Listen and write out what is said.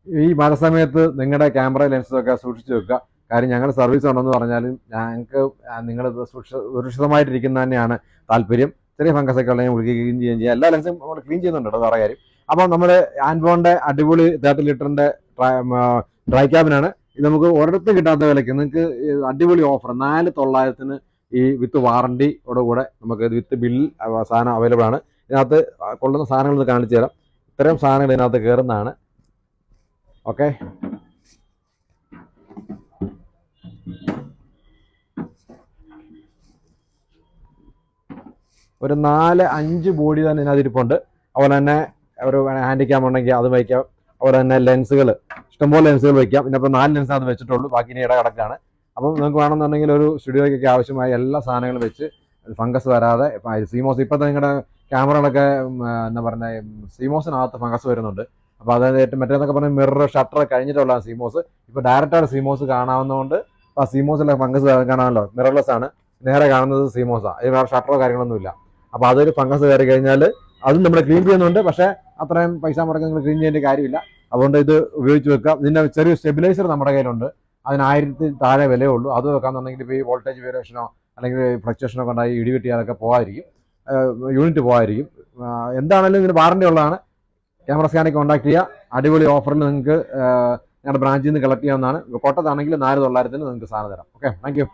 ഈ മഴ സമയത്ത് നിങ്ങളുടെ ക്യാമറ ലെൻസൊക്കെ സൂക്ഷിച്ചു വെക്കുക. കാര്യം ഞങ്ങൾ സർവീസ് ഉണ്ടെന്ന് പറഞ്ഞാലും ഞങ്ങൾക്ക് നിങ്ങൾ സുരക്ഷിതമായിട്ടിരിക്കുന്ന തന്നെയാണ് താല്പര്യം. ചെറിയ ഫംഗസ് ഒക്കെ ഉണ്ടെങ്കിൽ ക്ലീൻ ചെയ്യുകയും ചെയ്യാം. എല്ലാ ലെൻസും നമ്മൾ ക്ലീൻ ചെയ്യുന്നുണ്ട് കേട്ടോ, വേറെ കാര്യം. അപ്പോൾ നമ്മൾ ആൻഡ്രോണിന്റെ അടിപൊളി 30 ലിറ്ററിന്റെ ഡ്രൈ ക്യാബിനാണ് ഇത്. നമുക്ക് ഒരിടത്തും കിട്ടാത്ത വിലയ്ക്ക് നിങ്ങൾക്ക് അടിപൊളി ഓഫർ 4,900 ഈ വിത്ത് വാറണ്ടിയോട് കൂടെ നമുക്ക് വിത്ത് ബിൽ സാധനം അവൈലബിൾ ആണ്. ഇതിനകത്ത് കൊള്ളുന്ന സാധനങ്ങൾ കാണിച്ചു തരാം. ഇത്തരം സാധനങ്ങൾ ഇതിനകത്ത് കയറുന്നതാണ്. ഓക്കെ, ഒരു 4-5 ബോഡി തന്നെ ഇതിനകത്ത് ഇരിപ്പുണ്ട്. അതുപോലെ തന്നെ ഒരു ഹാൻഡി ക്യാം ഉണ്ടെങ്കിൽ അത് വയ്ക്കാം. അതുപോലെ തന്നെ ലെൻസുകൾ, ഇഷ്ടംപോലെ ലെൻസുകൾ വയ്ക്കാം. ഇതിനപ്പോൾ 4 ലെൻസ് അത് വെച്ചിട്ടുള്ളൂ, ബാക്കി ഇനി കിടക്കാണ്. അപ്പം നിങ്ങൾക്ക് വേണമെന്നുണ്ടെങ്കിൽ ഒരു സ്റ്റുഡിയോയ്ക്കൊക്കെ ആവശ്യമായ എല്ലാ സാധനങ്ങളും വെച്ച് ഫംഗസ് വരാതെ സീമോസ് ഇപ്പോഴത്തെ നിങ്ങളുടെ ക്യാമറകളൊക്കെ എന്താ പറയുക, സീമോസിനകത്ത് ഫംഗസ് വരുന്നുണ്ട്. അപ്പോൾ അതായത് മറ്റേതൊക്കെ പറഞ്ഞാൽ മിറർ ഷട്ടർ കഴിഞ്ഞിട്ടുള്ള സീമോസ് ഇപ്പോൾ ഡയറക്റ്റായിട്ട് സീമോസ് കാണാവുന്നതുകൊണ്ട് ആ സീമോസിലെ ഫംഗസ് കാണാമല്ലോ, മിറർലെസ് ആണ്, നേരെ കാണുന്നത് സീമോസാണ്. ഇത് വേറെ ഷട്ടറോ കാര്യങ്ങളൊന്നുമില്ല. അപ്പോൾ അതൊരു ഫംഗസ് കയറി കഴിഞ്ഞാൽ അതും നമ്മൾ ക്ലീൻ ചെയ്യുന്നുണ്ട്. പക്ഷേ അത്രയും പൈസ മുടക്കി നിങ്ങൾ ക്ലീൻ ചെയ്യേണ്ട കാര്യമില്ല. അതുകൊണ്ട് ഇത് ഉപയോഗിച്ച് വെക്കാം. ഇതിൻ്റെ ചെറിയ സ്റ്റെബിലൈസർ നമ്മുടെ കയ്യിലുണ്ട്. അതിന് 1000 താഴെ വിലയേ ഉള്ളൂ. അത് വെക്കാന്നുണ്ടെങ്കിൽ ഇപ്പോൾ ഈ വോൾട്ടേജ് വേരിയേഷനോ അല്ലെങ്കിൽ ഫ്ലക്ച്വേഷനോ ഒക്കെ ഉണ്ടായി ഇടി വെട്ടിയാലൊക്കെ പോകാതിരിക്കും, യൂണിറ്റ് പോകാതിരിക്കും. എന്താണെങ്കിലും ഇതിന് വാറണ്ടി ഉള്ളതാണ്. ക്യാമറ സ്കാനിൽ കോൺടാക്ട് ചെയ്യുക. അടിപൊളി ഓഫറിൽ നിങ്ങൾക്ക് ഞങ്ങളുടെ ബ്രാഞ്ചിൽ നിന്ന് കളക്ട് ചെയ്യാവുന്നതാണ്. കോട്ടയത്താണെങ്കിൽ 4,900 നിങ്ങൾക്ക് സാധനം തരാം. Okay, thank you.